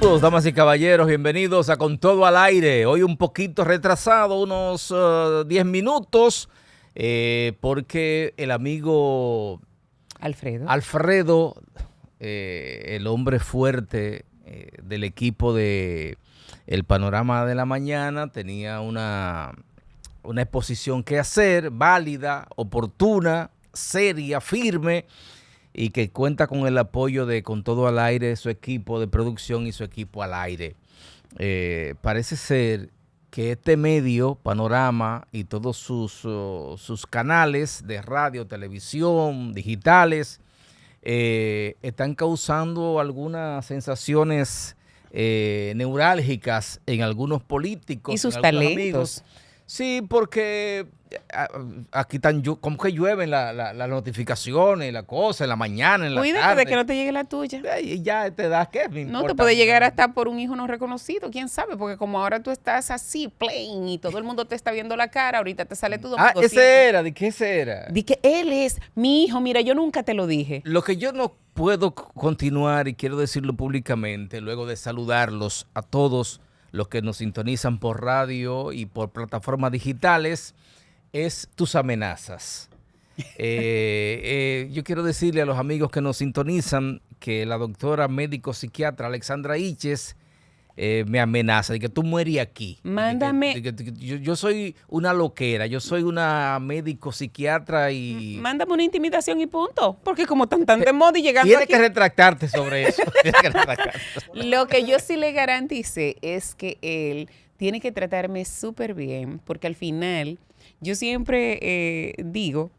Saludos, damas y caballeros, bienvenidos a Con Todo al Aire. Hoy un poquito retrasado, unos 10 minutos, porque el amigo Alfredo, el hombre fuerte del equipo de El Panorama de la Mañana, tenía una exposición que hacer, válida, oportuna, seria, firme, y que cuenta con el apoyo de Con Todo al Aire, su equipo de producción y su equipo al aire. Parece ser que este medio, Panorama, y todos sus canales de radio, televisión, digitales, están causando algunas sensaciones neurálgicas en algunos políticos. Y sus en talentos. Amigos. Sí, porque aquí están, como que llueven las notificaciones, la cosa, en la mañana, en la tarde. Cuídate de que no te llegue la tuya. Y ya te das, ¿qué me importa? No te puede llegar hasta por un hijo no reconocido, quién sabe, porque como ahora tú estás así, plain, y todo el mundo te está viendo la cara, ahorita te sale tu domingo. Ese era, ¿de qué ese era? Di que él es mi hijo, mira, yo nunca te lo dije. Lo que yo no puedo continuar, y quiero decirlo públicamente, luego de saludarlos a todos los que nos sintonizan por radio y por plataformas digitales, es tus amenazas. Yo quiero decirle a los amigos que nos sintonizan que la doctora médico psiquiatra Alexandra Iches me amenaza de que tú mueres aquí. Mándame. Yo soy una loquera, yo soy una médico psiquiatra y... Mándame una intimidación y punto. Porque como tan de moda y llegando Tienes aquí... que retractarte sobre eso. Lo que yo sí le garanticé es que él tiene que tratarme súper bien, porque al final yo siempre digo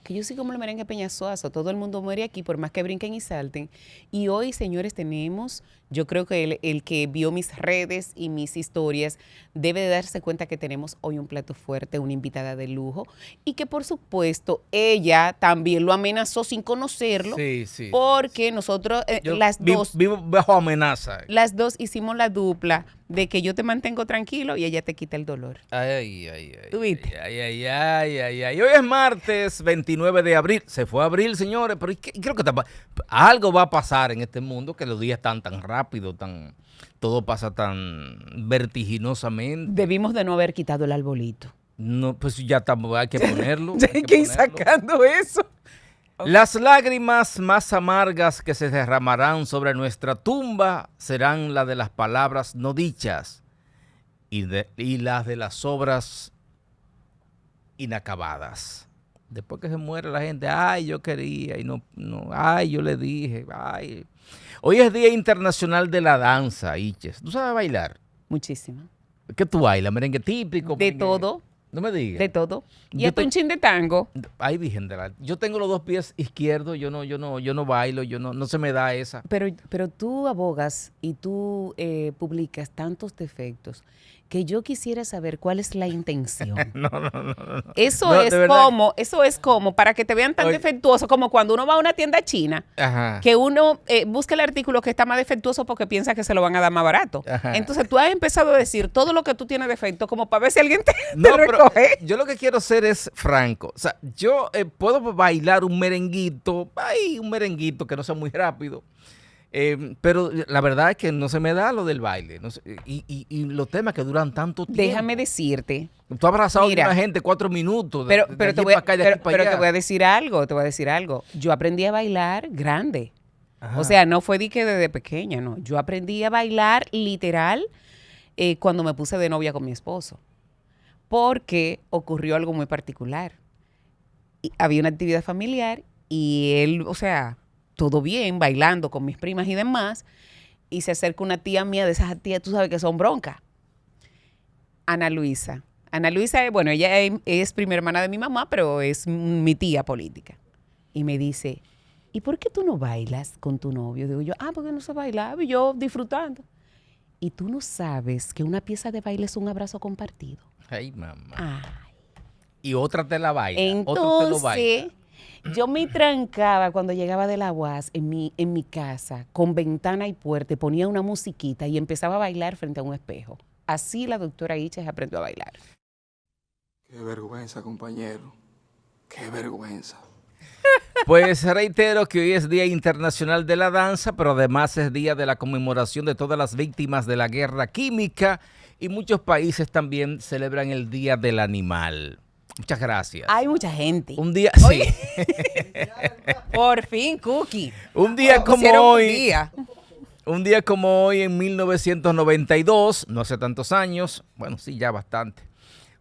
que yo soy como el merengue Peñasuazo, todo el mundo muere aquí por más que brinquen y salten. Y hoy, señores, tenemos, yo creo que el que vio mis redes y mis historias debe de darse cuenta que tenemos hoy un plato fuerte, una invitada de lujo, y que por supuesto ella también lo amenazó sin conocerlo, sí, porque nosotros, las dos... Vivo bajo amenaza. Las dos hicimos la dupla de que yo te mantengo tranquilo y ella te quita el dolor. Ay. ¿Tú viste? Ay. Hoy es martes 29 de abril. Se fue abril, señores, pero creo que algo va a pasar en este mundo, que los días están tan rápido, todo pasa tan vertiginosamente. Debimos de no haber quitado el arbolito. No, pues ya estamos, hay que ponerlo. Ya hay que ir sacando eso. Las lágrimas más amargas que se derramarán sobre nuestra tumba serán las de las palabras no dichas y las de las obras inacabadas. Después que se muere la gente, ay, yo quería y no, ay, yo le dije, ay. Hoy es Día Internacional de la Danza, Iches. ¿Tú sabes bailar? Muchísimo. ¿Qué tú bailas? ¿Merengue típico? De todo. No me digas. De todo. Y hasta un chin de tango. Ay, Virgen de la... Yo tengo los dos pies izquierdos, yo no bailo, no se me da esa. Pero tú abogas y tú publicas tantos defectos que yo quisiera saber cuál es la intención. No. Eso es como, para que te vean tan defectuoso, como cuando uno va a una tienda china, ajá, que uno busca el artículo que está más defectuoso porque piensa que se lo van a dar más barato. Ajá. Entonces tú has empezado a decir todo lo que tú tienes defecto como para ver si alguien te pero recoge. yo lo que quiero ser es franco. O sea, yo puedo bailar un merenguito que no sea muy rápido. Pero la verdad es que no se me da lo del baile. No sé, y los temas que duran tanto tiempo. Déjame decirte. Tú has abrazado Mira, a una gente 4 minutos. Pero te voy a decir algo, Yo aprendí a bailar grande. Ajá. O sea, no fue que desde pequeña, no. Yo aprendí a bailar literal cuando me puse de novia con mi esposo. Porque ocurrió algo muy particular. Había una actividad familiar y él, o sea, todo bien, bailando con mis primas y demás, y se acerca una tía mía, de esas tías, tú sabes que son broncas, Ana Luisa, bueno, ella es prima hermana de mi mamá, pero es mi tía política, y me dice, ¿y por qué tú no bailas con tu novio? Digo yo, porque no sé bailar, y yo disfrutando. Y tú no sabes que una pieza de baile es un abrazo compartido. Ay, mamá. Ay. Y otra te la baila, entonces, otro te lo baila. Yo me trancaba cuando llegaba de la UAS en mi casa, con ventana y puerta, ponía una musiquita y empezaba a bailar frente a un espejo. Así la doctora Iches aprendió a bailar. Qué vergüenza, compañero. Qué vergüenza. Pues reitero que hoy es Día Internacional de la Danza, pero además es día de la conmemoración de todas las víctimas de la guerra química y muchos países también celebran el Día del Animal. Muchas gracias. Hay mucha gente. Un día, sí. Por fin, Cookie. Un día como hoy. Un día como hoy, en 1992, no hace tantos años, bueno, sí, ya bastante,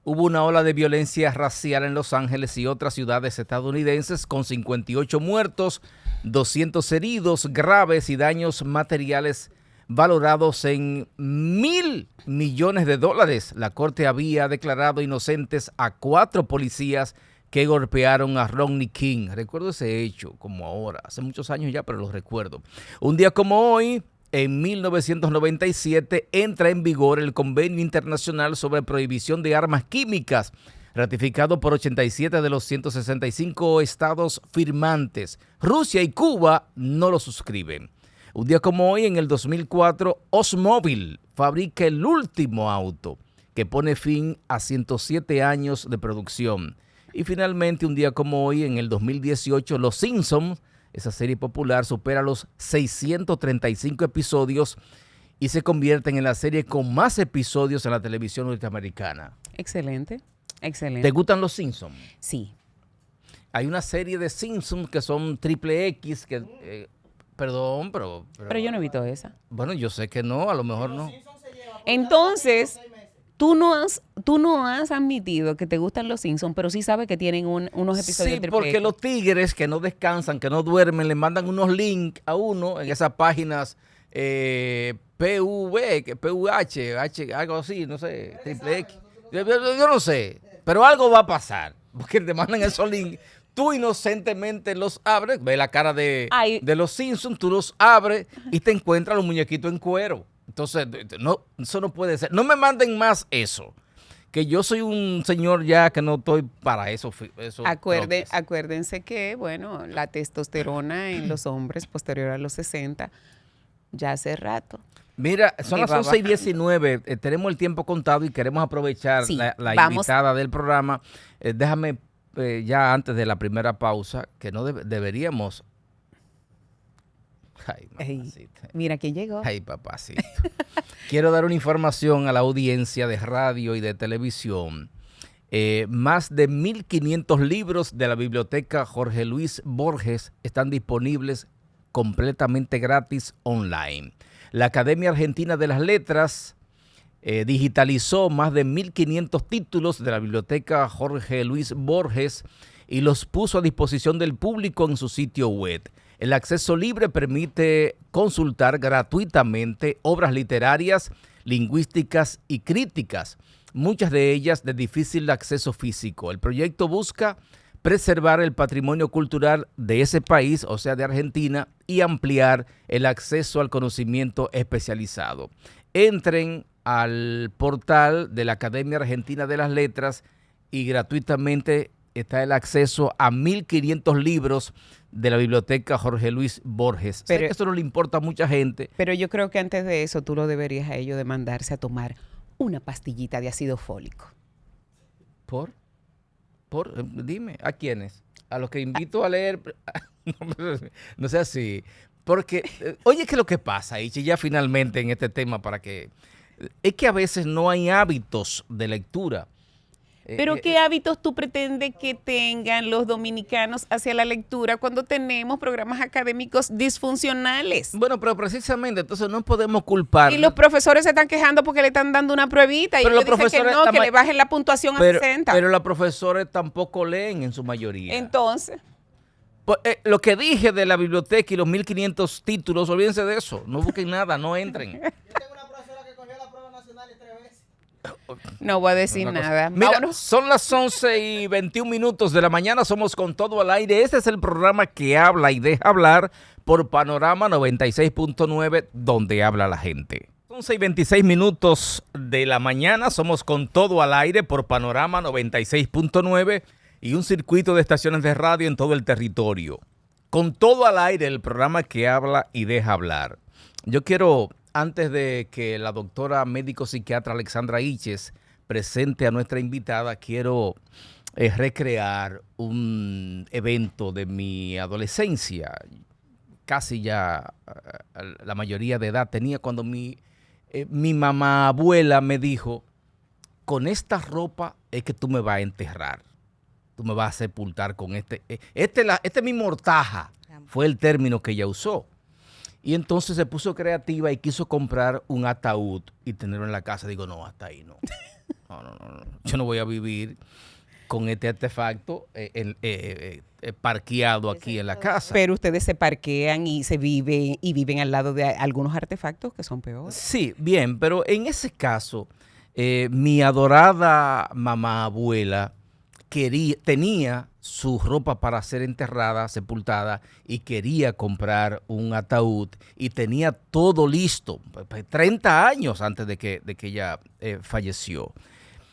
hubo una ola de violencia racial en Los Ángeles y otras ciudades estadounidenses con 58 muertos, 200 heridos graves y daños materiales valorados en $1,000 millones. La corte había declarado inocentes a 4 policías que golpearon a Rodney King. Recuerdo ese hecho como ahora, hace muchos años ya, pero lo recuerdo. Un día como hoy, en 1997, entra en vigor el Convenio Internacional sobre Prohibición de Armas Químicas, ratificado por 87 de los 165 estados firmantes. Rusia y Cuba no lo suscriben. Un día como hoy, en el 2004, Oldsmobile fabrica el último auto que pone fin a 107 años de producción. Y finalmente, un día como hoy, en el 2018, Los Simpsons, esa serie popular, supera los 635 episodios y se convierte en la serie con más episodios en la televisión norteamericana. Excelente, excelente. ¿Te gustan Los Simpsons? Sí. Hay una serie de Simpsons que son triple X, que... Perdón, pero yo no he visto esa. Bueno, yo sé que no, a lo mejor no. Entonces, tú no has admitido que te gustan los Simpsons, pero sí sabes que tienen unos episodios sí, de porque los tigres que no descansan, que no duermen, le mandan unos links a uno en esas páginas PUH, algo así, no sé, triple X. Yo no sé, pero algo va a pasar, porque te mandan esos links. Tú inocentemente los abres, ves la cara de los Simpsons, tú los abres y te encuentras los muñequitos en cuero. Entonces, no, eso no puede ser. No me manden más eso. Que yo soy un señor ya que no estoy para eso. Acuérdense que, bueno, la testosterona en los hombres posterior a los 60, ya hace rato. Mira, son las 11:19. Tenemos el tiempo contado y queremos aprovechar la invitada del programa. Déjame... ya antes de la primera pausa, que no deberíamos... Ay, mamacita. Mira quién llegó. Ay, papacito. Quiero dar una información a la audiencia de radio y de televisión. Más de 1,500 libros de la biblioteca Jorge Luis Borges están disponibles completamente gratis online. La Academia Argentina de las Letras digitalizó más de 1,500 títulos de la biblioteca Jorge Luis Borges y los puso a disposición del público en su sitio web. El acceso libre permite consultar gratuitamente obras literarias, lingüísticas y críticas, muchas de ellas de difícil acceso físico. El proyecto busca preservar el patrimonio cultural de ese país, o sea, de Argentina, y ampliar el acceso al conocimiento especializado. Entren al portal de la Academia Argentina de las Letras y gratuitamente está el acceso a 1,500 libros de la biblioteca Jorge Luis Borges. Sé que eso no le importa a mucha gente. Pero yo creo que antes de eso tú lo deberías a ellos de mandarse a tomar una pastillita de ácido fólico. ¿Por? Dime, ¿a quiénes? A los que invito a leer. No sea así. Porque, oye, ¿qué es lo que pasa, Ichi? Ya finalmente en este tema para que... Es que a veces no hay hábitos de lectura. Pero ¿qué hábitos tú pretendes que tengan los dominicanos hacia la lectura cuando tenemos programas académicos disfuncionales? Bueno, pero precisamente, entonces no podemos culpar. Y los profesores se están quejando porque le están dando una pruebita pero y ellos dicen que no, que le bajen la puntuación a 60. Pero los profesores tampoco leen en su mayoría. Entonces... Pues, lo que dije de la biblioteca y los 1,500 títulos, olvídense de eso. No busquen nada, no entren. No voy a decir nada. Mira, son las 11:21 de la mañana. Somos Con Todo al Aire. Este es el programa que habla y deja hablar por Panorama 96.9, donde habla la gente. 11:26 de la mañana. Somos Con Todo al Aire por Panorama 96.9 y un circuito de estaciones de radio en todo el territorio. Con Todo al Aire, el programa que habla y deja hablar. Yo quiero... Antes de que la doctora médico psiquiatra Alexandra Iches presente a nuestra invitada, quiero recrear un evento de mi adolescencia. Casi ya la mayoría de edad tenía cuando mi mamá abuela me dijo, con esta ropa es que tú me vas a enterrar. Tú me vas a sepultar con este es mi mortaja, fue el término que ella usó. Y entonces se puso creativa y quiso comprar un ataúd y tenerlo en la casa. Digo, no, hasta ahí no. No. Yo no voy a vivir con este artefacto parqueado aquí en la casa. Pero ustedes se parquean y viven al lado de algunos artefactos que son peores. Sí, bien, pero en ese caso, mi adorada mamá abuela tenía su ropa para ser enterrada, sepultada, y quería comprar un ataúd y tenía todo listo, 30 años antes de que ella falleció.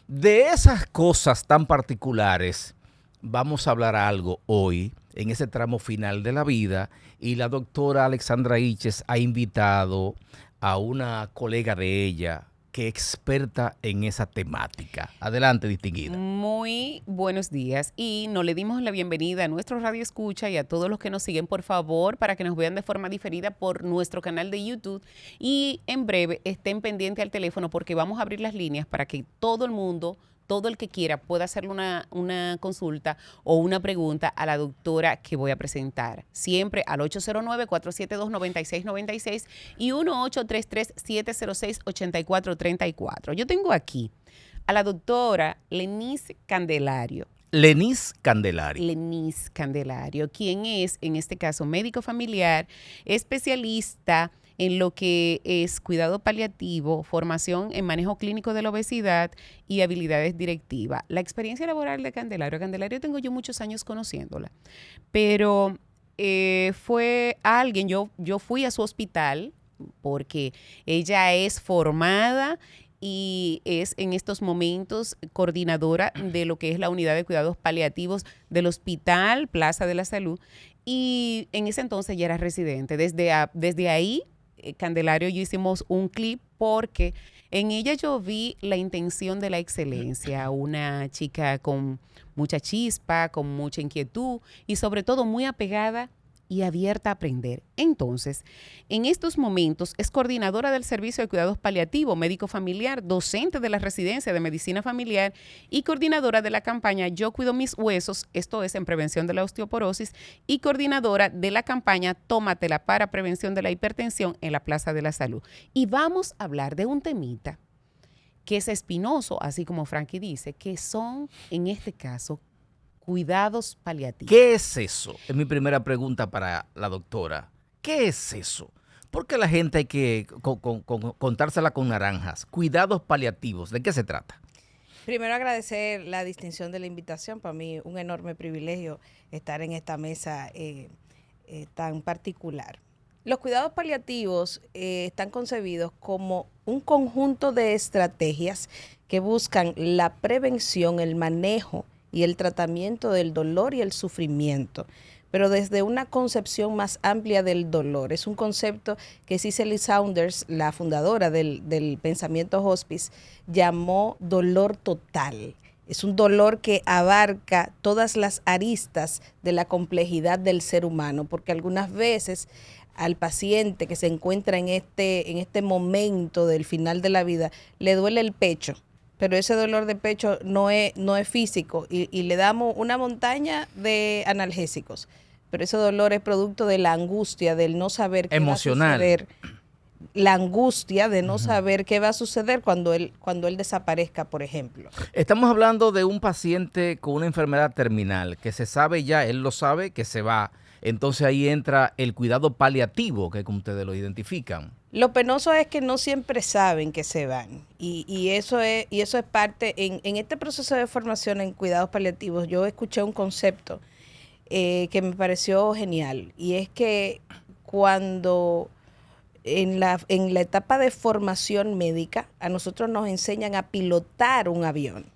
De esas cosas tan particulares vamos a hablar algo hoy en ese tramo final de la vida, y la doctora Alexandra Iches ha invitado a una colega de ella que es experta en esa temática. Adelante, distinguida. Muy buenos días, y nos le dimos la bienvenida a nuestro Radio Escucha y a todos los que nos siguen, por favor, para que nos vean de forma diferida por nuestro canal de YouTube, y en breve estén pendientes al teléfono porque vamos a abrir las líneas para que todo el mundo, todo el que quiera, pueda hacerle una consulta o una pregunta a la doctora que voy a presentar. Siempre al 809-472-9696 y 1-833-706-8434. Yo tengo aquí a la doctora Lenise Candelario. Lenise Candelario. Lenise Candelario, quien es, en este caso, médico familiar, especialista en lo que es cuidado paliativo, formación en manejo clínico de la obesidad y habilidades directivas. La experiencia laboral de Candelario tengo yo muchos años conociéndola, pero fue alguien, yo fui a su hospital porque ella es formada y es en estos momentos coordinadora de lo que es la unidad de cuidados paliativos del Hospital Plaza de la Salud, y en ese entonces ya era residente. Desde ahí, Candelario y yo hicimos un clip porque en ella yo vi la intención de la excelencia, una chica con mucha chispa, con mucha inquietud y sobre todo muy apegada y abierta a aprender. Entonces, en estos momentos es coordinadora del Servicio de Cuidados Paliativos, médico familiar, docente de la Residencia de Medicina Familiar y coordinadora de la campaña Yo Cuido Mis Huesos, esto es en prevención de la osteoporosis, y coordinadora de la campaña Tómatela para prevención de la hipertensión en la Plaza de la Salud. Y vamos a hablar de un temita que es espinoso, así como Frankie dice, que son, en este caso, cuidados paliativos. ¿Qué es eso? Es mi primera pregunta para la doctora. ¿Qué es eso? Porque la gente hay que contársela con naranjas. Cuidados paliativos, ¿de qué se trata? Primero agradecer la distinción de la invitación. Para mí un enorme privilegio estar en esta mesa tan particular. Los cuidados paliativos están concebidos como un conjunto de estrategias que buscan la prevención, el manejo y el tratamiento del dolor y el sufrimiento, pero desde una concepción más amplia del dolor. Es un concepto que Cicely Saunders, la fundadora del pensamiento hospice, llamó dolor total. Es un dolor que abarca todas las aristas de la complejidad del ser humano, porque algunas veces al paciente que se encuentra en este momento del final de la vida le duele el pecho, pero ese dolor de pecho no es físico y le damos una montaña de analgésicos, pero ese dolor es producto de la angustia, del no saber qué emocional. Va a suceder, la angustia de no saber qué va a suceder cuando él desaparezca, por ejemplo. Estamos hablando de un paciente con una enfermedad terminal, que se sabe ya, él lo sabe, que se va. Entonces ahí entra el cuidado paliativo, que como ustedes lo identifican. Lo penoso es que no siempre saben que se van y eso es parte, en este proceso de formación en cuidados paliativos, yo escuché un concepto que me pareció genial, y es que cuando en la etapa de formación médica a nosotros nos enseñan a pilotar un avión,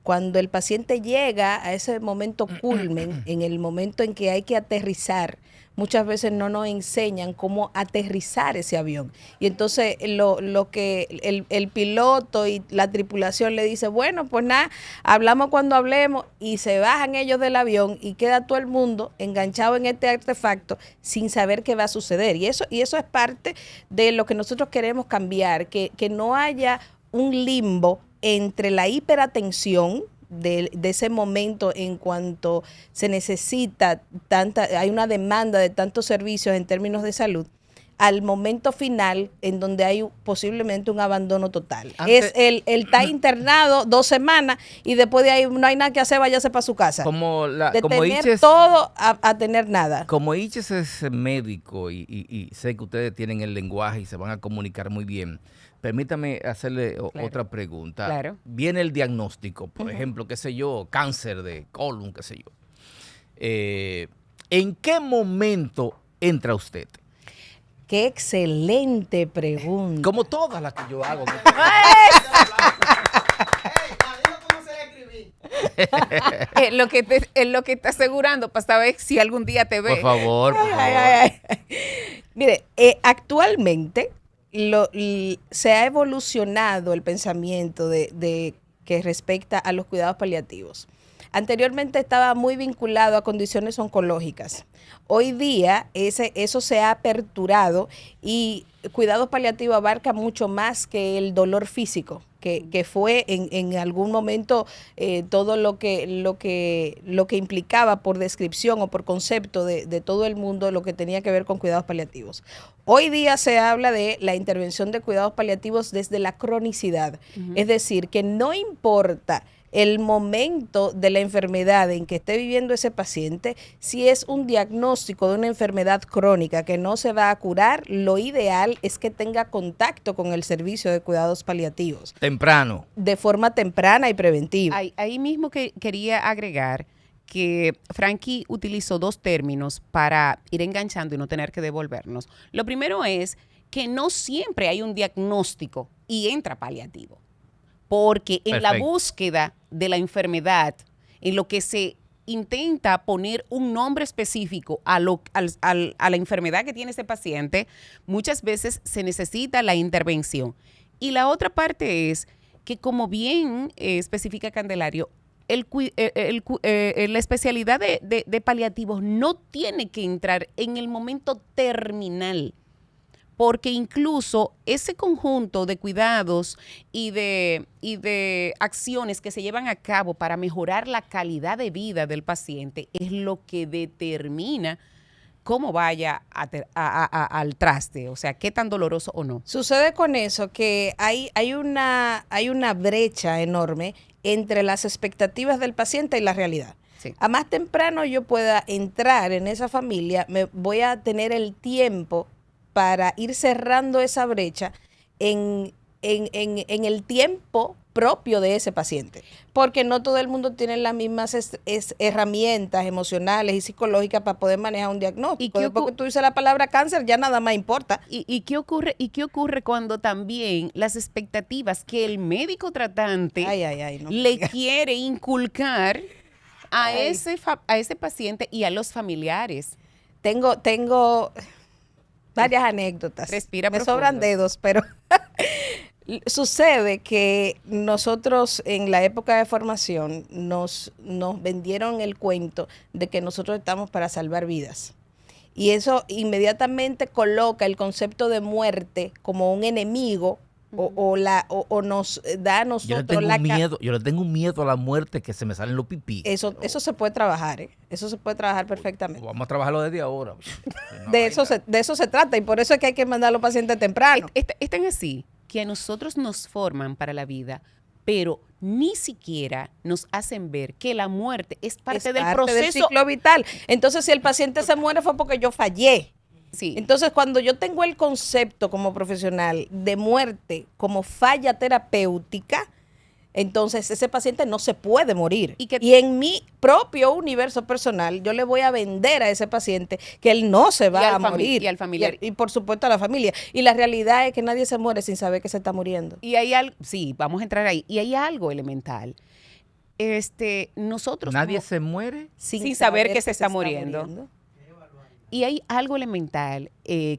cuando el paciente llega a ese momento culmen, en el momento en que hay que aterrizar, muchas veces no nos enseñan cómo aterrizar ese avión. Y entonces lo que el piloto y la tripulación le dice, bueno, pues nada, hablamos cuando hablemos, y se bajan ellos del avión y queda todo el mundo enganchado en este artefacto sin saber qué va a suceder. Y eso es parte de lo que nosotros queremos cambiar, que no haya un limbo entre la hiperatención de ese momento en cuanto se necesita hay una demanda de tantos servicios en términos de salud, al momento final en donde hay posiblemente un abandono total. Es el está internado 2 semanas y después de ahí no hay nada que hacer, váyase para su casa. Como tener Iches, todo a tener nada. Como Iches es médico y sé que ustedes tienen el lenguaje y se van a comunicar muy bien, permítame hacerle otra pregunta. Claro. Viene el diagnóstico, por ejemplo, qué sé yo, cáncer de colon, qué sé yo. ¿En qué momento entra usted? Qué excelente pregunta. Como todas las que yo hago. Es lo que está asegurando para saber si algún día te ve. Por favor. Mire, actualmente se ha evolucionado el pensamiento de que respecta a los cuidados paliativos. Anteriormente estaba muy vinculado a condiciones oncológicas. Hoy día eso se ha aperturado y cuidados paliativos abarca mucho más que el dolor físico, que fue en algún momento todo lo que implicaba por descripción o por concepto de todo el mundo lo que tenía que ver con cuidados paliativos. Hoy día se habla de la intervención de cuidados paliativos desde la cronicidad, es decir, que no importa el momento de la enfermedad en que esté viviendo ese paciente, si es un diagnóstico de una enfermedad crónica que no se va a curar, lo ideal es que tenga contacto con el servicio de cuidados paliativos. Temprano. De forma temprana y preventiva. Ahí mismo que quería agregar que Frankie utilizó 2 términos para ir enganchando y no tener que devolvernos. Lo primero es que no siempre hay un diagnóstico y entra paliativo. Porque en la búsqueda de la enfermedad, en lo que se intenta poner un nombre específico a la enfermedad que tiene ese paciente, muchas veces se necesita la intervención. Y la otra parte es que, como bien especifica Candelario, la especialidad de paliativos no tiene que entrar en el momento terminal, porque incluso ese conjunto de cuidados y de acciones que se llevan a cabo para mejorar la calidad de vida del paciente es lo que determina cómo vaya al traste, o sea, qué tan doloroso o no. Sucede con eso que hay una brecha enorme entre las expectativas del paciente y la realidad. Sí. A más temprano yo pueda entrar en esa familia, me voy a tener el tiempo para ir cerrando esa brecha en el tiempo propio de ese paciente, porque no todo el mundo tiene las mismas herramientas emocionales y psicológicas para poder manejar un diagnóstico. Después que tú dices la palabra cáncer, ya nada más importa. ¿Y qué ocurre cuando también las expectativas que el médico tratante le quiere inculcar a ese paciente y a los familiares? Tengo varias anécdotas. Respira Me profundo. sobran dedos, pero sucede que nosotros en la época de formación nos vendieron el cuento de que nosotros estamos para salvar vidas. Y eso inmediatamente coloca el concepto de muerte como un enemigo o nos da a nosotros yo le tengo un miedo a la muerte que se me salen los pipí. Eso se puede trabajar, eso se puede trabajar perfectamente. Vamos a trabajarlo desde ahora. De eso se trata, y por eso es que hay que mandar a los pacientes temprano. Es tan así que a nosotros nos forman para la vida, pero ni siquiera nos hacen ver que la muerte es parte del proceso del ciclo vital. Entonces, si el paciente se muere fue porque yo fallé. Sí. Entonces, cuando yo tengo el concepto como profesional de muerte como falla terapéutica, entonces ese paciente no se puede morir. Y en mi propio universo personal, yo le voy a vender a ese paciente que él no se va a morir. Y al familiar. Y por supuesto a la familia. Y la realidad es que nadie se muere sin saber que se está muriendo. Sí, vamos a entrar ahí. Y hay algo elemental. nosotros... ¿Nadie se muere? Sin saber que se está muriendo. Y hay algo elemental,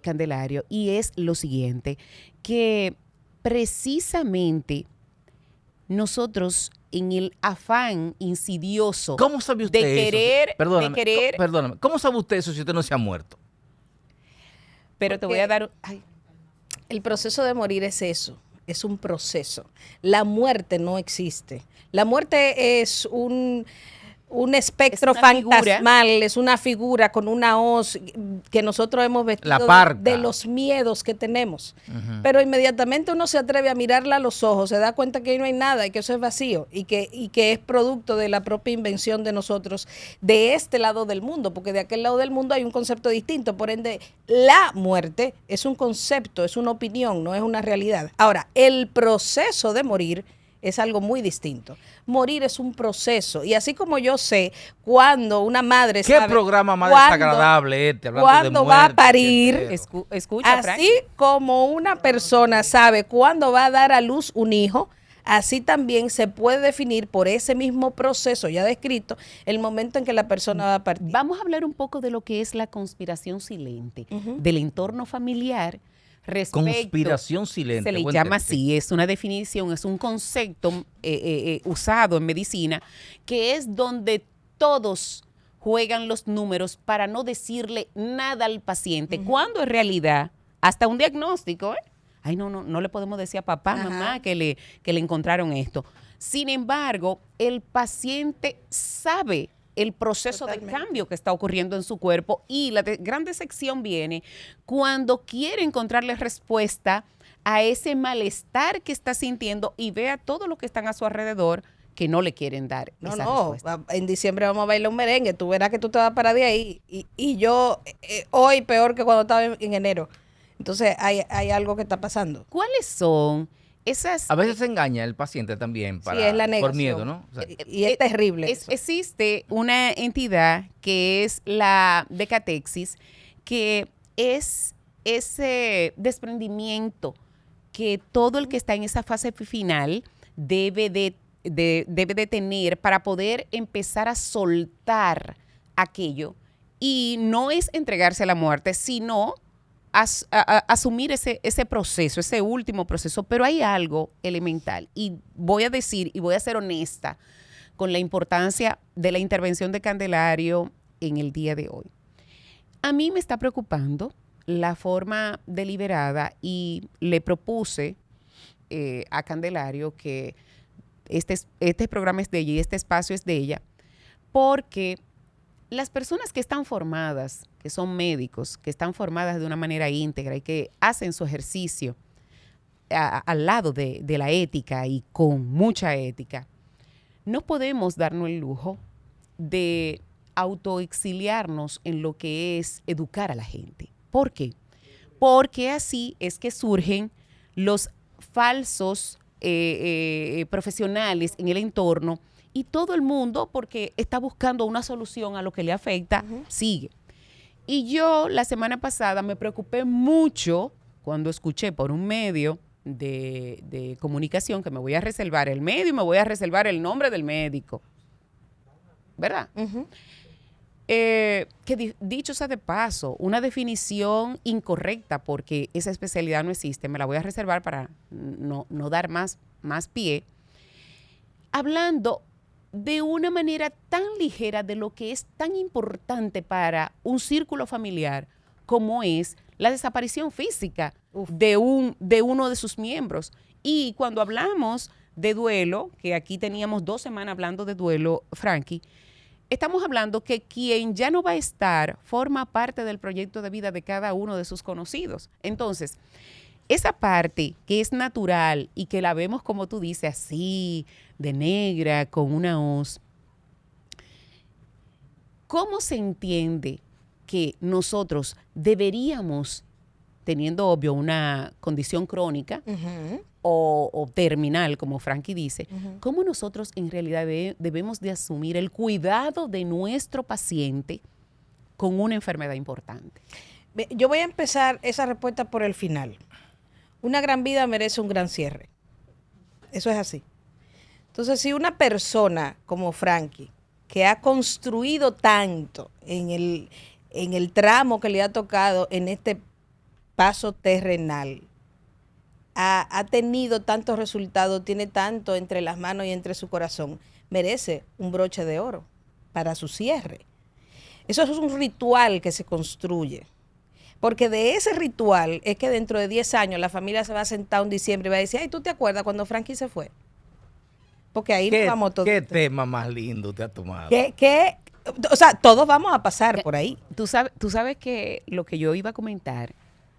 Candelario, y es lo siguiente, que precisamente nosotros en el afán insidioso ¿Cómo sabe usted de querer, eso? Perdóname, ¿cómo sabe usted eso si usted no se ha muerto? Pero te voy a dar... El proceso de morir es eso, es un proceso. La muerte no existe. La muerte es un espectro fantasmal, es una figura con una hoz que nosotros hemos vestido de los miedos que tenemos. Pero inmediatamente uno se atreve a mirarla a los ojos, se da cuenta que ahí no hay nada y que eso es vacío y que es producto de la propia invención de nosotros de este lado del mundo, porque de aquel lado del mundo hay un concepto distinto. Por ende, la muerte es un concepto, es una opinión, no es una realidad. Ahora, el proceso de morir es algo muy distinto. Morir es un proceso. Y así como yo sé cuando una madre ¿Qué programa más desagradable hablando cuando de muerte, va a parir? Escucha, así Frankie. como una persona sabe cuándo va a dar a luz un hijo, así también se puede definir por ese mismo proceso ya descrito el momento en que la persona va a partir. Vamos a hablar un poco de lo que es la conspiración silente del entorno familiar. Conspiración silente. Se le llama así, es una definición, es un concepto usado en medicina, que es donde todos juegan los números para no decirle nada al paciente, cuando en realidad, hasta un diagnóstico, ay, no le podemos decir a papá, mamá, que le encontraron esto. Sin embargo, el paciente sabe el proceso de cambio que está ocurriendo en su cuerpo, y la gran decepción viene cuando quiere encontrarle respuesta a ese malestar que está sintiendo y ve a todo lo que están a su alrededor que no le quieren dar esa respuesta. En diciembre vamos a bailar un merengue, tú verás que tú te vas a parar de ahí y yo hoy peor que cuando estaba en enero. Entonces hay algo que está pasando. ¿Cuáles son esas? A veces se engaña el paciente también sí, es la negación. por miedo, ¿no? O sea, y es terrible. Existe una entidad que es la decatexis, que es ese desprendimiento que todo el que está en esa fase final debe de tener para poder empezar a soltar aquello. Y no es entregarse a la muerte, sino asumir ese proceso, ese último proceso. Pero hay algo elemental, y voy a decir y voy a ser honesta con la importancia de la intervención de Candelario en el día de hoy. A mí me está preocupando la forma deliberada, y le propuse a Candelario que este programa es de ella y este espacio es de ella, porque las personas que están formadas, que son médicos, que están formadas de una manera íntegra y que hacen su ejercicio al lado de la ética y con mucha ética, no podemos darnos el lujo de autoexiliarnos en lo que es educar a la gente. ¿Por qué? Porque así es que surgen los falsos profesionales en el entorno, y todo el mundo, porque está buscando una solución a lo que le afecta, sigue. Y yo la semana pasada me preocupé mucho cuando escuché por un medio de comunicación, que me voy a reservar el medio y me voy a reservar el nombre del médico, ¿verdad? Que dicho sea de paso, una definición incorrecta, porque esa especialidad no existe, me la voy a reservar para no dar más pie, hablando de una manera tan ligera de lo que es tan importante para un círculo familiar como es la desaparición física de uno de sus miembros. Y cuando hablamos de duelo, que aquí teníamos 2 semanas hablando de duelo, Frankie, estamos hablando que quien ya no va a estar forma parte del proyecto de vida de cada uno de sus conocidos. Entonces, esa parte que es natural y que la vemos, como tú dices, así, de negra, con una hoz, ¿cómo se entiende que nosotros deberíamos, teniendo obvio una condición crónica o terminal, como Frankie dice, cómo nosotros en realidad debemos de asumir el cuidado de nuestro paciente con una enfermedad importante? Yo voy a empezar esa respuesta por el final. Una gran vida merece un gran cierre. Eso es así. Entonces, si una persona como Frankie, que ha construido tanto en el tramo que le ha tocado en este paso terrenal, ha tenido tantos resultados, tiene tanto entre las manos y entre su corazón, merece un broche de oro para su cierre. Eso es un ritual que se construye. Porque de ese ritual es que dentro de 10 años la familia se va a sentar un diciembre y va a decir, ay, ¿tú te acuerdas cuando Frankie se fue? Porque ahí nos vamos todos. ¿Qué tema más lindo te ha tomado? O sea, todos vamos a pasar por ahí. Tú sabes que lo que yo iba a comentar,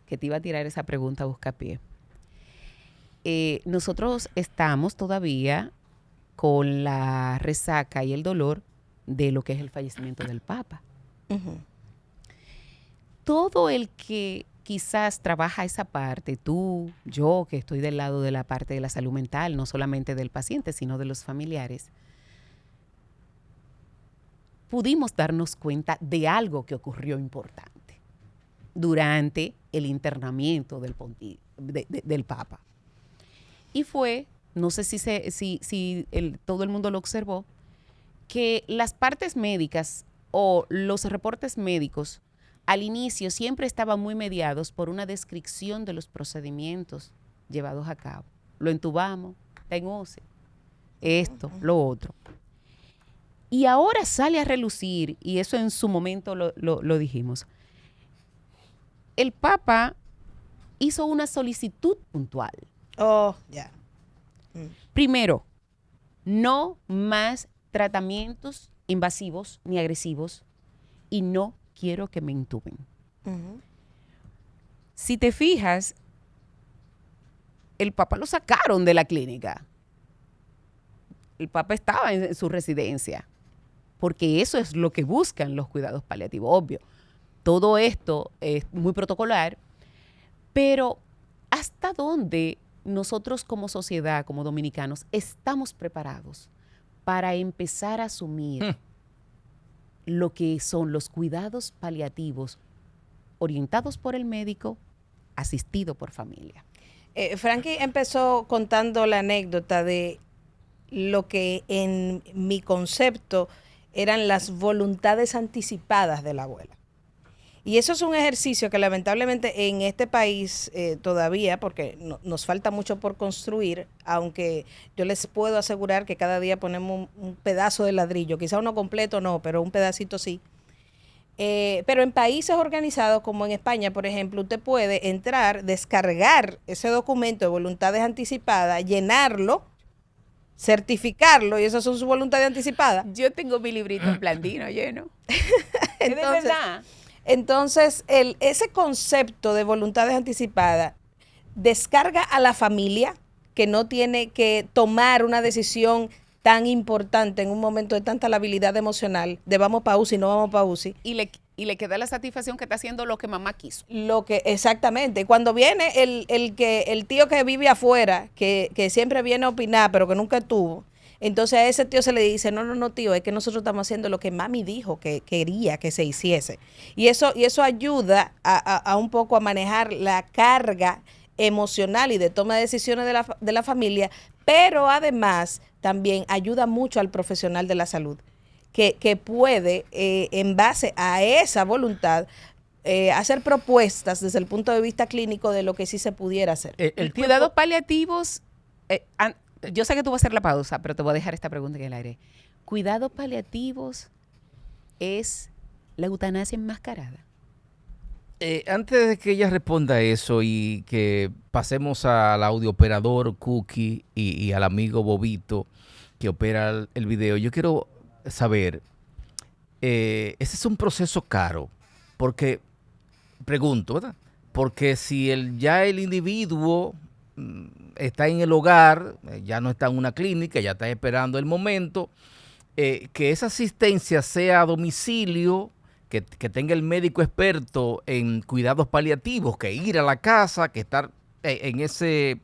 que te iba a tirar esa pregunta a buscapié. Nosotros estamos todavía con la resaca y el dolor de lo que es el fallecimiento del Papa. Uh-huh. Todo el que quizás trabaja esa parte, tú, yo, que estoy del lado de la parte de la salud mental, no solamente del paciente, sino de los familiares, pudimos darnos cuenta de algo que ocurrió importante durante el internamiento del Papa. Y fue, no sé si todo el mundo lo observó, que las partes médicas o los reportes médicos al inicio siempre estaban muy mediados por una descripción de los procedimientos llevados a cabo. Lo entubamos, está en UCI, esto, lo otro. Y ahora sale a relucir, y eso en su momento lo dijimos, el Papa hizo una solicitud puntual. Oh, ya. Yeah. Primero, no más tratamientos invasivos ni agresivos y no quiero que me intuben. Uh-huh. Si te fijas, el Papa lo sacaron de la clínica. El Papa estaba en su residencia, porque eso es lo que buscan los cuidados paliativos, obvio. Todo esto es muy protocolar, pero ¿hasta dónde nosotros como sociedad, como dominicanos, estamos preparados para empezar a asumir lo que son los cuidados paliativos orientados por el médico, asistido por familia? Frankie empezó contando la anécdota de lo que en mi concepto eran las voluntades anticipadas de la abuela. Y eso es un ejercicio que lamentablemente en este país todavía, porque nos falta mucho por construir, aunque yo les puedo asegurar que cada día ponemos un pedazo de ladrillo, quizá uno completo no, pero un pedacito sí. Pero en países organizados como en España, por ejemplo, usted puede entrar, descargar ese documento de voluntades anticipadas, llenarlo, certificarlo, y esas son sus voluntades anticipadas. Yo tengo mi librito en blandino lleno. ¿Es de verdad? Entonces, ese concepto de voluntades anticipadas descarga a la familia que no tiene que tomar una decisión tan importante en un momento de tanta labilidad emocional, de vamos para UCI, no vamos para UCI. Y le queda la satisfacción que está haciendo lo que mamá quiso. Exactamente. Cuando viene el tío que vive afuera, que siempre viene a opinar, pero que nunca estuvo, entonces a ese tío se le dice, no, tío, es que nosotros estamos haciendo lo que mami dijo que quería que se hiciese. Y eso ayuda a un poco a manejar la carga emocional y de toma de decisiones de la familia, pero además también ayuda mucho al profesional de la salud, que puede, en base a esa voluntad, hacer propuestas desde el punto de vista clínico de lo que sí se pudiera hacer. El cuidados paliativos... yo sé que tú vas a hacer la pausa, pero te voy a dejar esta pregunta en el aire. ¿Cuidados paliativos es la eutanasia enmascarada? Antes de que ella responda eso y que pasemos al audioperador Cookie y al amigo Bobito que opera el video, yo quiero saber, ese es un proceso caro, porque, pregunto, ¿verdad? Porque si ya el individuo está en el hogar, ya no está en una clínica, ya está esperando el momento, que esa asistencia sea a domicilio, que tenga el médico experto en cuidados paliativos, que ir a la casa, que estar en ese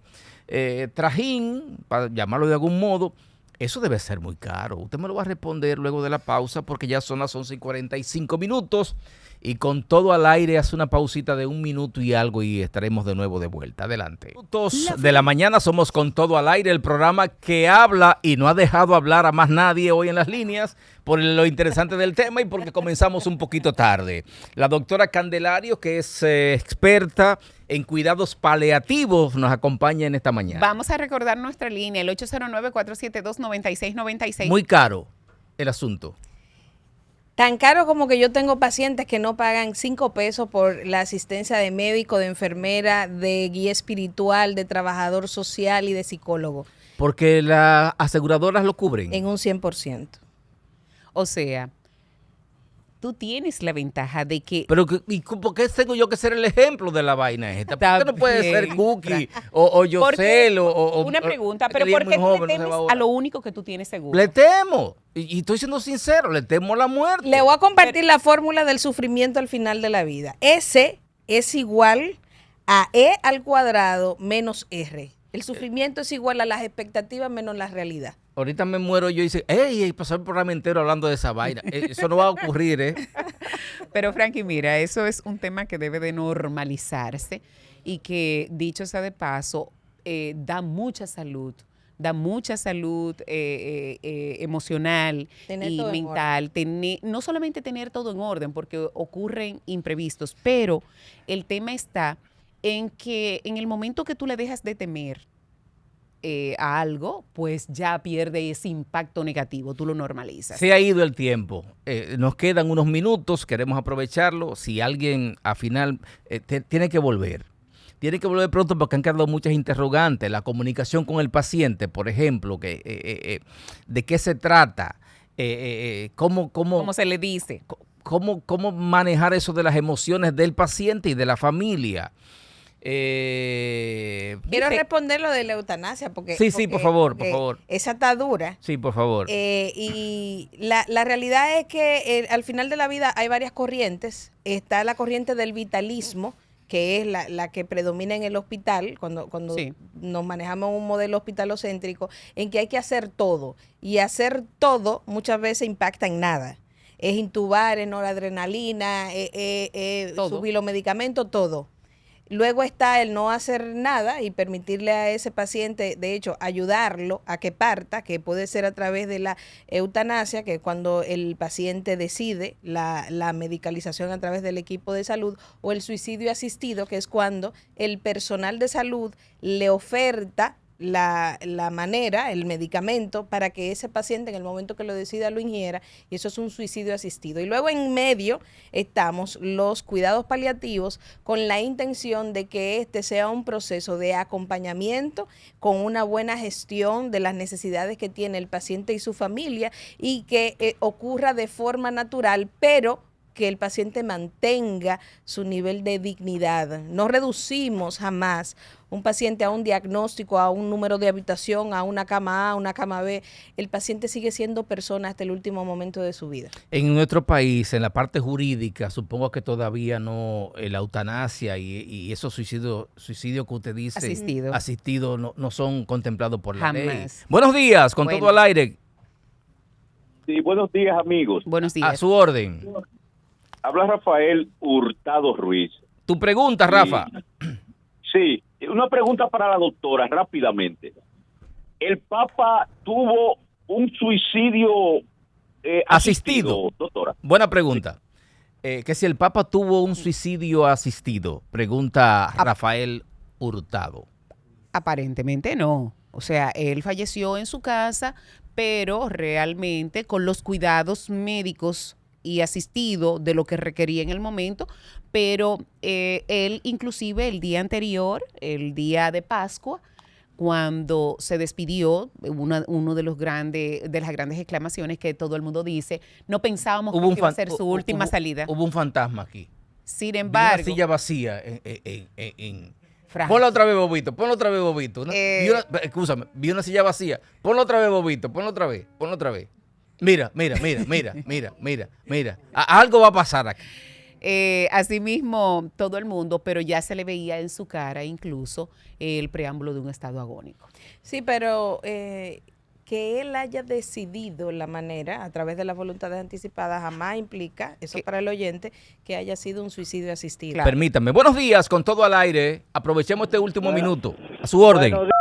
trajín, para llamarlo de algún modo, eso debe ser muy caro. Usted me lo va a responder luego de la pausa porque ya son las 11:45 Y con todo al aire, hace una pausita de 1 minuto y algo y estaremos de nuevo de vuelta. Adelante. Minutos de la mañana somos Con Todo al Aire, el programa que habla y no ha dejado hablar a más nadie hoy en las líneas por lo interesante del tema y porque comenzamos un poquito tarde. La doctora Candelario, que es experta en cuidados paliativos, nos acompaña en esta mañana. Vamos a recordar nuestra línea, el 809-472-9696. Muy caro el asunto. Tan caro como que yo tengo pacientes que no pagan 5 pesos por la asistencia de médico, de enfermera, de guía espiritual, de trabajador social y de psicólogo. Porque las aseguradoras lo cubren. En un 100%. O sea, tú tienes la ventaja de que... Pero, ¿y por qué tengo yo que ser el ejemplo de la vaina esta? ¿Por qué no puede ser Cookie o Yosel o una pregunta, pero ¿por qué tú le temes a lo único que tú tienes seguro? Le temo, y estoy siendo sincero, le temo a la muerte. Le voy a compartir la fórmula del sufrimiento al final de la vida. S es igual a E al cuadrado menos R. El sufrimiento es igual a las expectativas menos la realidad. Ahorita me muero yo y dice, ¡ey! Pasó el programa entero hablando de esa vaina. Eso no va a ocurrir, ¿eh? Pero, Frankie, mira, eso es un tema que debe de normalizarse y que, dicho sea de paso, da mucha salud emocional y mental. No solamente tener todo en orden, porque ocurren imprevistos, pero el tema está en que en el momento que tú le dejas de temer a algo, pues ya pierde ese impacto negativo, tú lo normalizas. Se ha ido el tiempo, nos quedan unos minutos, queremos aprovecharlo. Si alguien al final tiene que volver pronto porque han quedado muchas interrogantes. La comunicación con el paciente, por ejemplo, de qué se trata, ¿Cómo se le dice? ¿Cómo manejar eso de las emociones del paciente y de la familia? Quiero responder lo de la eutanasia porque por favor. Esa está dura. Sí, por favor. Y la realidad es que al final de la vida hay varias corrientes. Está la corriente del vitalismo, que es la que predomina en el hospital, cuando sí, nos manejamos un modelo hospitalocéntrico, en que hay que hacer todo. Y hacer todo muchas veces impacta en nada. Es intubar, es noradrenalina, subir los medicamentos, todo. Luego está el no hacer nada y permitirle a ese paciente, de hecho, ayudarlo a que parta, que puede ser a través de la eutanasia, que es cuando el paciente decide la medicalización a través del equipo de salud, o el suicidio asistido, que es cuando el personal de salud le oferta la manera, el medicamento, para que ese paciente en el momento que lo decida lo ingiera, y eso es un suicidio asistido. Y luego en medio estamos los cuidados paliativos con la intención de que este sea un proceso de acompañamiento con una buena gestión de las necesidades que tiene el paciente y su familia y que ocurra de forma natural, pero que el paciente mantenga su nivel de dignidad. No reducimos jamás un paciente a un diagnóstico, a un número de habitación, a una cama A, a una cama B. El paciente sigue siendo persona hasta el último momento de su vida. En nuestro país, en la parte jurídica, supongo que todavía no, la eutanasia y esos suicidios que usted dice, asistido no son contemplados por la ley. Buenos días, con todo al aire. Sí, buenos días, amigos. Buenos días. A su orden. Habla Rafael Hurtado Ruiz. Tu pregunta, Rafa. Sí, una pregunta para la doctora, rápidamente. El Papa tuvo un suicidio asistido, doctora. Buena pregunta. Que si el Papa tuvo un suicidio asistido, pregunta Rafael Hurtado. Aparentemente no. O sea, él falleció en su casa, pero realmente con los cuidados médicos y asistido de lo que requería en el momento, pero él inclusive el día anterior, el día de Pascua, cuando se despidió, uno de las grandes exclamaciones que todo el mundo dice, no pensábamos que iba a ser su última salida. Hubo un fantasma aquí. Sin embargo, una silla vacía Ponlo otra vez, Bobito, ponlo otra vez, Bobito. Vi una silla vacía. Ponlo otra vez, Bobito, ponlo otra vez. Mira. Algo va a pasar aquí. Asimismo, todo el mundo, pero ya se le veía en su cara incluso el preámbulo de un estado agónico. Sí, pero ¿qué que él haya decidido la manera, a través de las voluntades anticipadas, jamás implica, eso para el oyente, que haya sido un suicidio asistido. Claro. Permítame. Buenos días, con todo al aire. Aprovechemos este último minuto. A su orden. Buenos días,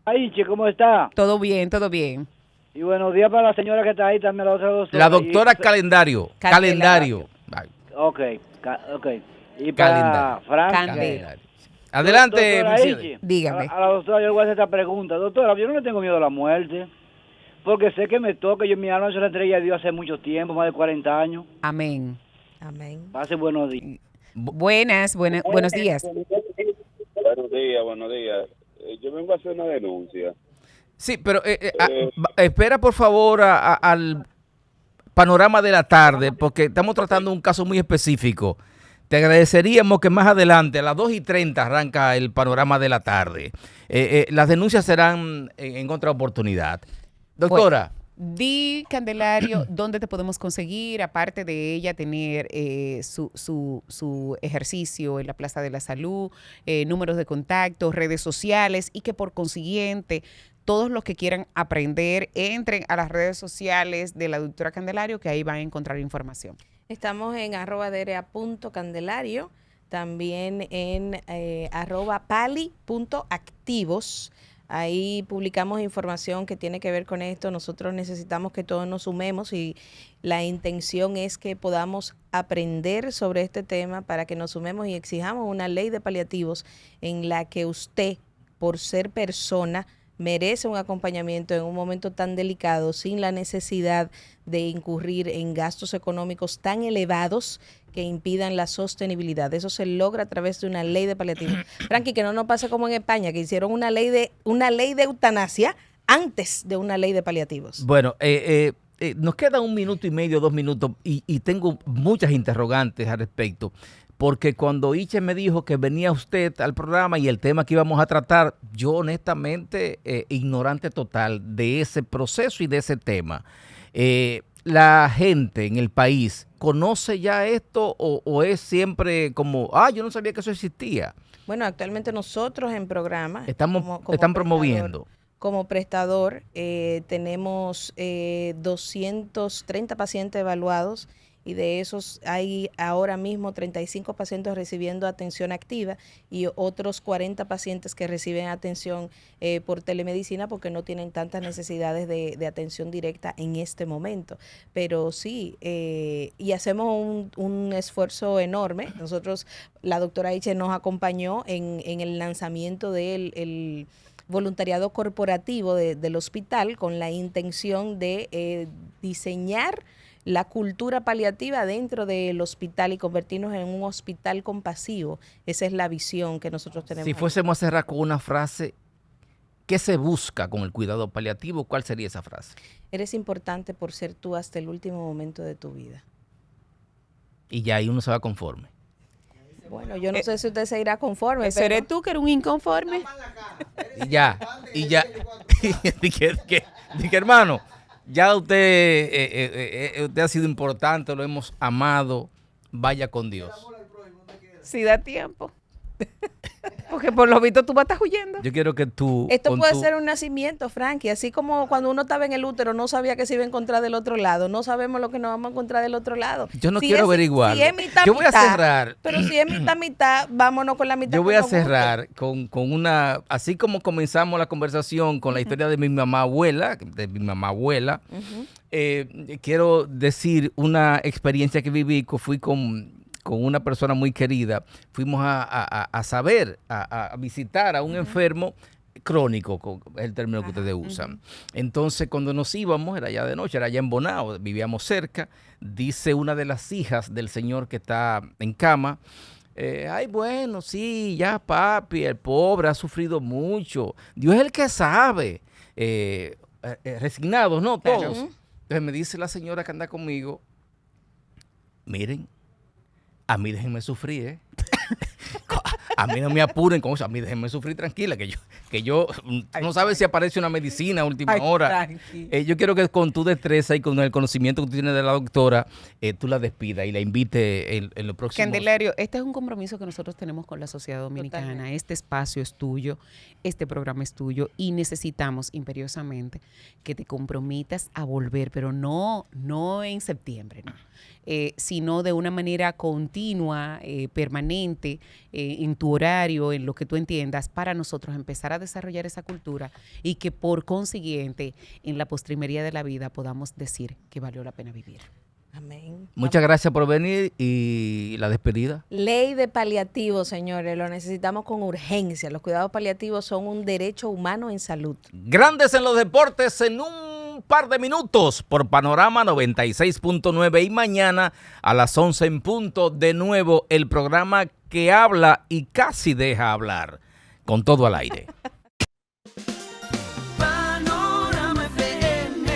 Aiche, ¿cómo está? Todo bien, todo bien. Y buenos días para la señora que está ahí, también la otra doctora. La doctora Calendario. Calendario. Ok. Y para Frank. Calendario. Adelante, dígame. A la doctora yo le voy a hacer esta pregunta. Doctora, yo no le tengo miedo a la muerte, porque sé que me toca. Yo mi alma se la entregué a Dios hace mucho tiempo, más de 40 años. Amén. Pase buenos días. Buenos días. Buenos días. Yo vengo a hacer una denuncia. Sí, pero espera por favor al panorama de la tarde, porque estamos tratando un caso muy específico. Te agradeceríamos que más adelante, a las 2:30, arranca el panorama de la tarde. Las denuncias serán en otra oportunidad. Doctora. Di, Candelario, ¿dónde te podemos conseguir? Aparte de ella tener su ejercicio en la Plaza de la Salud, números de contacto, redes sociales, y que por consiguiente todos los que quieran aprender entren a las redes sociales de la doctora Candelario, que ahí van a encontrar información. Estamos en @DRA.Candelario, también en @pali.activos. Ahí publicamos información que tiene que ver con esto. Nosotros necesitamos que todos nos sumemos y la intención es que podamos aprender sobre este tema para que nos sumemos y exijamos una ley de paliativos en la que usted, por ser persona, merece un acompañamiento en un momento tan delicado sin la necesidad de incurrir en gastos económicos tan elevados que impidan la sostenibilidad. Eso se logra a través de una ley de paliativos. Frankie, que no nos pase como en España, que hicieron una ley de eutanasia antes de una ley de paliativos. Bueno, nos queda 1 minuto y medio, 2 minutos, y tengo muchas interrogantes al respecto. Porque cuando Iche me dijo que venía usted al programa y el tema que íbamos a tratar, yo honestamente ignorante total de ese proceso y de ese tema. ¿La gente en el país conoce ya esto o es siempre como, yo no sabía que eso existía? Bueno, actualmente nosotros en programa están promoviendo. Como prestador tenemos 230 pacientes evaluados, y de esos hay ahora mismo 35 pacientes recibiendo atención activa y otros 40 pacientes que reciben atención por telemedicina porque no tienen tantas necesidades de atención directa en este momento. Pero sí, y hacemos un esfuerzo enorme. Nosotros, la doctora Iche nos acompañó en el lanzamiento del voluntariado corporativo del hospital con la intención de diseñar la cultura paliativa dentro del hospital y convertirnos en un hospital compasivo. Esa es la visión que nosotros tenemos. Si fuésemos a cerrar con una frase, ¿qué se busca con el cuidado paliativo? ¿Cuál sería esa frase? Eres importante por ser tú hasta el último momento de tu vida. Y ya ahí uno se va conforme. Bueno, yo no sé si usted se irá conforme. Pero ¿eres tú que eres un inconforme? Y ya. Dije, hermano, ya usted ha sido importante, lo hemos amado, vaya con Dios. Si da tiempo. Porque por lo visto tú vas a estar huyendo. Yo quiero que tú... Esto puede ser un nacimiento, Frankie. Así como cuando uno estaba en el útero, no sabía que se iba a encontrar del otro lado. No sabemos lo que nos vamos a encontrar del otro lado. Yo no quiero averiguar. Si es mitad, yo voy a cerrar. Pero si es mitad, vámonos con la mitad. Yo voy a cerrar con una... Así como comenzamos la conversación con la historia de mi mamá abuela, quiero decir una experiencia que viví, que fui con una persona muy querida. Fuimos a saber, a visitar a un enfermo crónico, es el término que ustedes usan. Entonces, cuando nos íbamos, era ya de noche, era ya en Bonao, vivíamos cerca. Dice una de las hijas del señor que está en cama, bueno, sí, ya papi, el pobre ha sufrido mucho. Dios es el que sabe. Resignados, ¿no? Todos. Entonces me dice la señora que anda conmigo, miren, a mí déjenme sufrir, A mí no me apuren con eso, a mí déjenme sufrir tranquila, que yo no sabes si aparece una medicina a última hora. Yo quiero que con tu destreza y con el conocimiento que tú tienes de la doctora, tú la despidas y la invite en los próximos. Candelario, este es un compromiso que nosotros tenemos con la sociedad dominicana. Totalmente. Este espacio es tuyo, este programa es tuyo y necesitamos imperiosamente que te comprometas a volver, pero no en septiembre, ¿no? Sino de una manera continua, permanente, en tu horario, en lo que tú entiendas, para nosotros empezar a desarrollar esa cultura y que por consiguiente, en la postrimería de la vida podamos decir que valió la pena vivir. Amén. Muchas gracias por venir y la despedida. Ley de paliativos, señores, lo necesitamos con urgencia. Los cuidados paliativos son un derecho humano en salud. Grandes en los deportes en un par de minutos por Panorama 96.9 y mañana a las 11 en punto de nuevo el programa que habla y casi deja hablar, con todo al aire. Panorama FM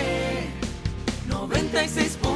96.9